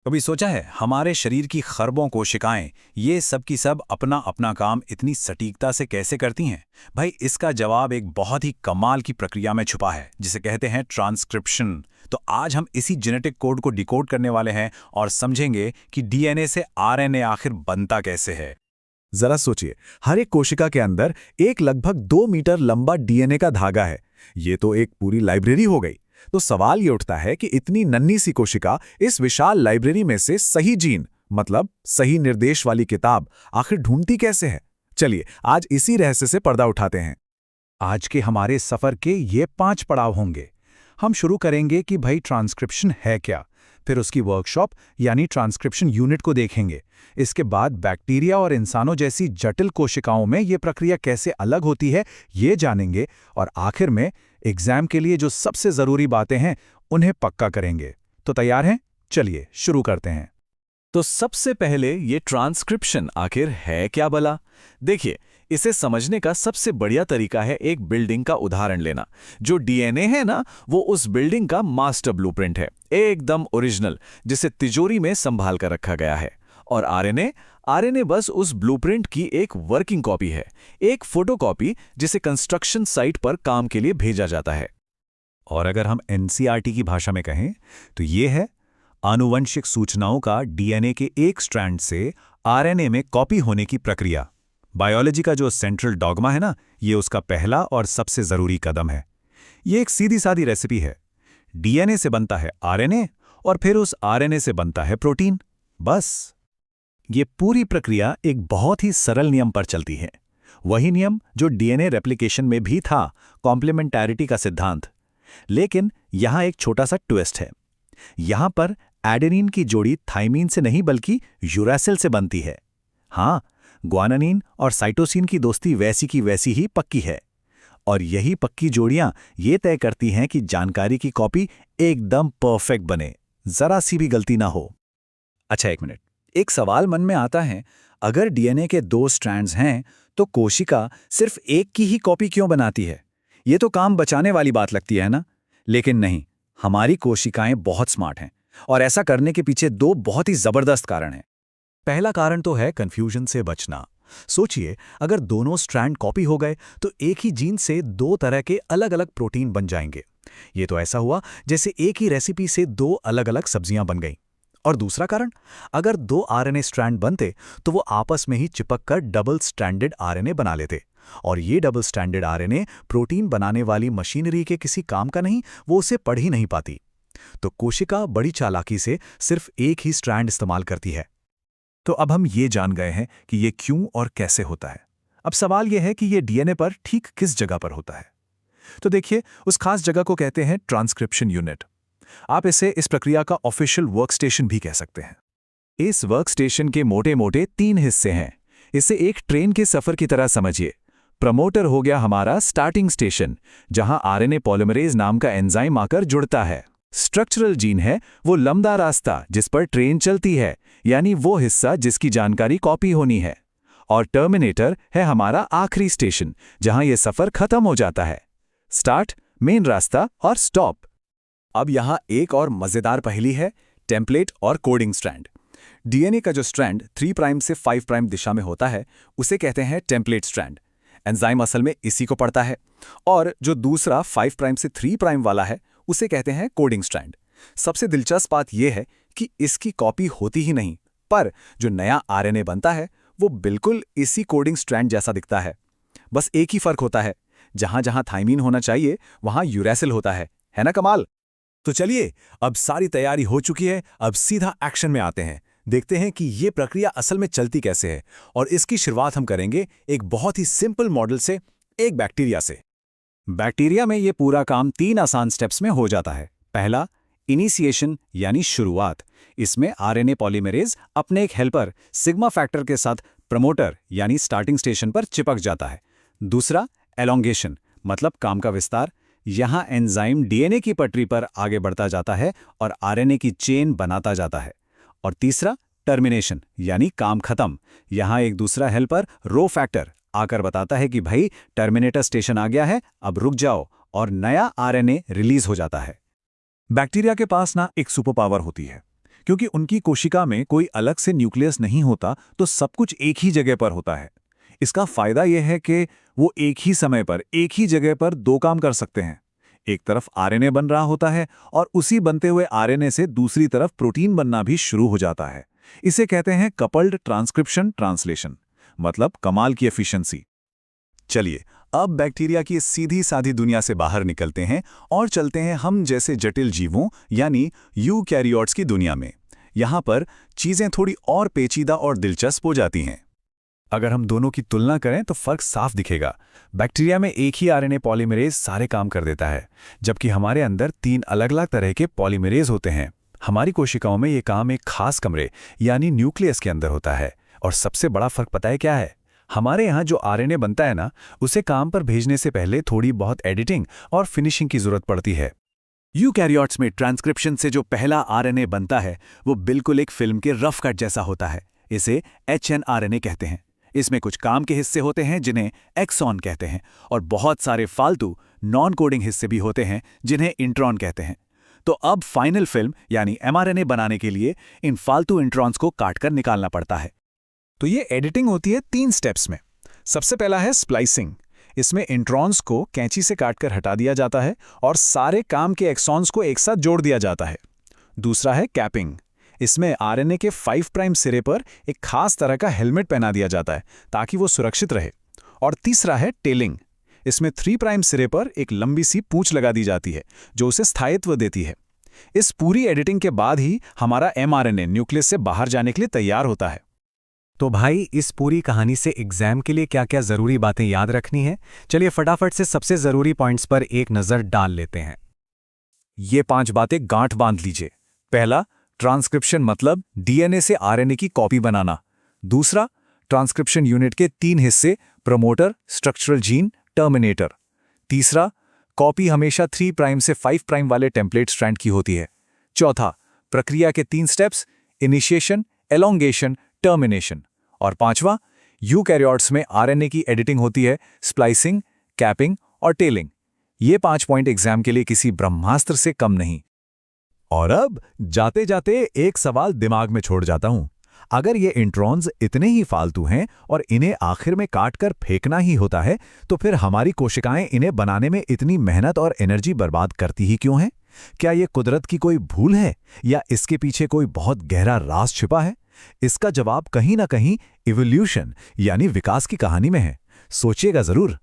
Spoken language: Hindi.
कभी सोचा है हमारे शरीर की खरबों कोशिकाएं ये सब की सब अपना अपना काम इतनी सटीकता से कैसे करती हैं? भाई इसका जवाब एक बहुत ही कमाल की प्रक्रिया में छुपा है जिसे कहते हैं ट्रांसक्रिप्शन। तो आज हम इसी जेनेटिक कोड को डिकोड करने वाले हैं और समझेंगे कि डीएनए से आरएनए आखिर बनता कैसे है। जरा सोचिए, हर एक कोशिका के अंदर एक लगभग 2 मीटर लंबा डीएनए का धागा है। ये तो एक पूरी लाइब्रेरी हो गई। तो सवाल ये उठता है कि इतनी नन्ही सी कोशिका इस विशाल लाइब्रेरी में से सही जीन, मतलब सही निर्देश वाली किताब आखिर ढूंढती कैसे है। चलिए आज इसी रहस्य से पर्दा उठाते हैं। आज के हमारे सफर के ये 5 पड़ाव होंगे। हम शुरू करेंगे कि भाई ट्रांसक्रिप्शन है क्या, फिर उसकी वर्कशॉप यानी ट्रांसक्रिप्शन यूनिट को देखेंगे। इसके बाद बैक्टीरिया और इंसानों जैसी जटिल कोशिकाओं में ये प्रक्रिया कैसे अलग होती है ये जानेंगे, और आखिर में एग्जाम के लिए जो सबसे ज़रूरी बातें हैं उन्हें पक्का करेंगे। तो तैयार हैं? चलिए शुरू करते हैं। तो सबसे पहले ये ट्रांसक्रिप्शन आखिर है क्या भला? देखिए, इसे समझने का सबसे बढ़िया तरीका है एक बिल्डिंग का उदाहरण लेना। जो डीएनए है ना, वो उस बिल्डिंग का मास्टर ब्लूप्रिंट है, एकदम ओरिजिनल, जिसे तिजोरी में संभाल कर रखा गया है। और आरएनए आरएनए बस उस ब्लूप्रिंट की एक वर्किंग कॉपी है, एक फोटोकॉपी जिसे कंस्ट्रक्शन साइट पर काम के लिए भेजा जाता है। और अगर हम एनसीईआरटी की भाषा में कहें तो ये है आनुवंशिक सूचनाओं का डीएनए के एक स्ट्रैंड से आरएनए में कॉपी होने की प्रक्रिया। बायोलॉजी का जो सेंट्रल डॉगमा है ना, ये उसका पहला और सबसे जरूरी कदम है। ये एक सीधी सादी रेसिपी है। डीएनए से बनता है आरएनए और फिर उस आरएनए से बनता है प्रोटीन। बस ये पूरी प्रक्रिया एक बहुत ही सरल नियम पर चलती है, वही नियम जो डीएनए रेप्लिकेशन में भी था, कॉम्प्लीमेंटैरिटी का सिद्धांत। लेकिन यहां एक छोटा सा ट्विस्ट है। यहां पर एडेनिन की जोड़ी थाइमीन से नहीं बल्कि यूरैसिल से बनती है। हाँ, ग्वानानिन और साइटोसिन की दोस्ती वैसी की वैसी ही पक्की है। और यही पक्की जोड़ियां ये तय करती हैं कि जानकारी की कॉपी एकदम परफेक्ट बने, जरा सी भी गलती ना हो। अच्छा एक मिनट, एक सवाल मन में आता है, अगर डीएनए के 2 स्ट्रैंड्स हैं तो कोशिका सिर्फ एक की ही कॉपी क्यों बनाती है? ये तो काम बचाने वाली बात लगती है ना। लेकिन नहीं, हमारी कोशिकाएं बहुत स्मार्ट हैं और ऐसा करने के पीछे 2 बहुत ही जबरदस्त कारण हैं। पहला कारण तो है कंफ्यूजन से बचना। सोचिए, अगर दोनों स्ट्रैंड कॉपी हो गए तो एक ही जीन से 2 तरह के अलग अलग प्रोटीन बन जाएंगे। ये तो ऐसा हुआ जैसे एक ही रेसिपी से 2 अलग अलग सब्जियां बन गईं। और दूसरा कारण, अगर 2 आरएनए स्ट्रैंड बनते तो वो आपस में ही चिपक कर डबल स्ट्रैंडेड आरएनए बना लेते। और ये डबल स्ट्रैंडेड आरएनए प्रोटीन बनाने वाली मशीनरी के किसी काम का नहीं, वो उसे पढ़ ही नहीं पाती। तो कोशिका बड़ी चालाकी से सिर्फ एक ही स्ट्रैंड इस्तेमाल करती है। तो अब हम ये जान गए हैं कि ये क्यों और कैसे होता है। अब सवाल यह है कि ये डीएनए पर ठीक किस जगह पर होता है। तो देखिए, उस खास जगह को कहते हैं ट्रांसक्रिप्शन यूनिट। आप इसे इस प्रक्रिया का ऑफिशियल वर्कस्टेशन भी कह सकते हैं। इस वर्कस्टेशन के मोटे मोटे 3 हिस्से हैं। इसे एक ट्रेन के सफर की तरह समझिए। प्रमोटर हो गया हमारा स्टार्टिंग स्टेशन, जहां आरएनए पॉलीमरेज नाम का एंजाइम आकर जुड़ता है। स्ट्रक्चरल जीन है वो लंबा रास्ता जिस पर ट्रेन चलती है, यानी वो हिस्सा जिसकी जानकारी कॉपी होनी है। और टर्मिनेटर है हमारा आखिरी स्टेशन, जहां यह सफर खत्म हो जाता है। स्टार्ट, मेन रास्ता और स्टॉप। अब यहां एक और मजेदार पहेली है, टेम्पलेट और कोडिंग स्ट्रैंड। डीएनए का जो स्ट्रैंड 3 प्राइम से 5 प्राइम दिशा में होता है उसे कहते हैं टेम्पलेट स्ट्रैंड। एंजाइम असल में इसी को पढ़ता है। और जो दूसरा 5 प्राइम से 3 प्राइम वाला है उसे कहते हैं कोडिंग स्ट्रैंड। सबसे दिलचस्प बात यह है कि इसकी कॉपी होती ही नहीं, पर जो नया आरएनए बनता है वो बिल्कुल इसी कोडिंग स्ट्रैंड जैसा दिखता है। बस एक ही फर्क होता है, जहां जहां थाइमीन होना चाहिए वहां यूरैसिल होता है ना कमाल? तो चलिए, अब सारी तैयारी हो चुकी है, अब सीधा एक्शन में आते हैं। देखते हैं कि ये प्रक्रिया असल में चलती कैसे है। और इसकी शुरुआत हम करेंगे एक बहुत ही सिंपल मॉडल से, एक बैक्टीरिया से। बैक्टीरिया में ये पूरा काम 3 आसान स्टेप्स में हो जाता है। पहला, इनिशिएशन यानी शुरुआत। इसमें आरएनए पॉलीमरेज अपने एक हेल्पर सिग्मा फैक्टर के साथ प्रमोटर यानी स्टार्टिंग स्टेशन पर चिपक जाता है। दूसरा, एलोंगेशन मतलब काम का विस्तार। यहां एंजाइम डीएनए की पटरी पर आगे बढ़ता जाता है और आरएनए की चेन बनाता जाता है। और तीसरा, टर्मिनेशन यानी काम खत्म। यहां एक दूसरा हेल्पर रो फैक्टर आकर बताता है कि भाई टर्मिनेटर स्टेशन आ गया है, अब रुक जाओ, और नया आरएनए रिलीज हो जाता है। बैक्टीरिया के पास ना एक सुपर पावर होती है। क्योंकि उनकी कोशिका में कोई अलग से न्यूक्लियस नहीं होता, तो सब कुछ एक ही जगह पर होता है। इसका फायदा यह है कि वो एक ही समय पर एक ही जगह पर दो काम कर सकते हैं। एक तरफ आरएनए बन रहा होता है और उसी बनते हुए आरएनए से दूसरी तरफ प्रोटीन बनना भी शुरू हो जाता है। इसे कहते हैं कपल्ड ट्रांसक्रिप्शन ट्रांसलेशन, मतलब कमाल की एफिशिएंसी। चलिए, अब बैक्टीरिया की सीधी साधी दुनिया से बाहर निकलते हैं और चलते हैं हम जैसे जटिल जीवों यानी यूकैरियोट्स की दुनिया में। यहाँ पर चीज़ें थोड़ी और पेचीदा और दिलचस्प हो जाती हैं। अगर हम दोनों की तुलना करें तो फर्क साफ दिखेगा। बैक्टीरिया में एक ही आरएनए पॉलीमरेज सारे काम कर देता है, जबकि हमारे अंदर 3 अलग-अलग तरह के पॉलीमरेज होते हैं। हमारी कोशिकाओं में ये काम एक खास कमरे यानी न्यूक्लियस के अंदर होता है। और सबसे बड़ा फर्क पता है क्या है? हमारे यहाँ जो आरएनए बनता है ना, उसे काम पर भेजने से पहले थोड़ी बहुत एडिटिंग और फिनिशिंग की जरूरत पड़ती है। यूकैरियोट्स में ट्रांसक्रिप्शन से जो पहला आरएनए बनता है वो बिल्कुल एक फिल्म के रफ कट जैसा होता है। इसे एचएनआरएनए कहते हैं। इसमें कुछ काम के हिस्से होते हैं जिन्हें एक्सॉन कहते हैं, और बहुत सारे फालतू नॉन कोडिंग हिस्से भी होते हैं जिन्हें इंट्रॉन कहते हैं। तो अब फाइनल फिल्म यानी एमआरएनए बनाने के लिए इन फालतू इंट्रॉन्स को काटकर निकालना पड़ता है। तो ये एडिटिंग होती है 3 स्टेप्स में। सबसे पहला है स्प्लाइसिंग। इसमें इंट्रॉन्स को कैंची से काटकर हटा दिया जाता है और सारे काम के एक्सॉन्स को एक साथ जोड़ दिया जाता है। दूसरा है कैपिंग। इसमें आरएनए के 5 प्राइम सिरे पर एक खास तरह का हेलमेट पहना दिया जाता है ताकि वो सुरक्षित रहे। और तीसरा है टेलिंग। इसमें 3 प्राइम सिरे पर एक लंबी सी पूंछ लगा दी जाती है जो उसे स्थायित्व देती है। इस पूरी एडिटिंग के बाद ही हमारा एमआरएनए न्यूक्लियस से बाहर जाने के लिए तैयार होता है। तो भाई, इस पूरी कहानी से एग्जाम के लिए क्या क्या जरूरी बातें याद रखनी है? चलिए फटाफट से सबसे जरूरी पॉइंट्स पर एक नजर डाल लेते हैं। ये 5 बातें गांठ बांध लीजिए। पहला, ट्रांसक्रिप्शन मतलब डीएनए से आरएनए की कॉपी बनाना। दूसरा, ट्रांसक्रिप्शन यूनिट के 3 हिस्से, प्रमोटर, स्ट्रक्चरल जीन, टर्मिनेटर। तीसरा, कॉपी हमेशा 3 प्राइम से 5 प्राइम वाले टेम्पलेट स्ट्रैंड की होती है। चौथा, प्रक्रिया के 3 स्टेप्स, इनिशिएशन, एलोंगेशन, टर्मिनेशन। और पांचवा, यूकैरियोट्स में आरएनए की एडिटिंग होती है, स्प्लाइसिंग, कैपिंग और टेलिंग। ये 5 पॉइंट एग्जाम के लिए किसी ब्रह्मास्त्र से कम नहीं। और अब जाते जाते एक सवाल दिमाग में छोड़ जाता हूं। अगर ये इंट्रॉन्स इतने ही फालतू हैं और इन्हें आखिर में काटकर फेंकना ही होता है, तो फिर हमारी कोशिकाएं इन्हें बनाने में इतनी मेहनत और एनर्जी बर्बाद करती ही क्यों हैं? क्या ये कुदरत की कोई भूल है या इसके पीछे कोई बहुत गहरा राज छिपा है? इसका जवाब कहीं ना कहीं इवोल्यूशन यानी विकास की कहानी में है। सोचिएगा जरूर।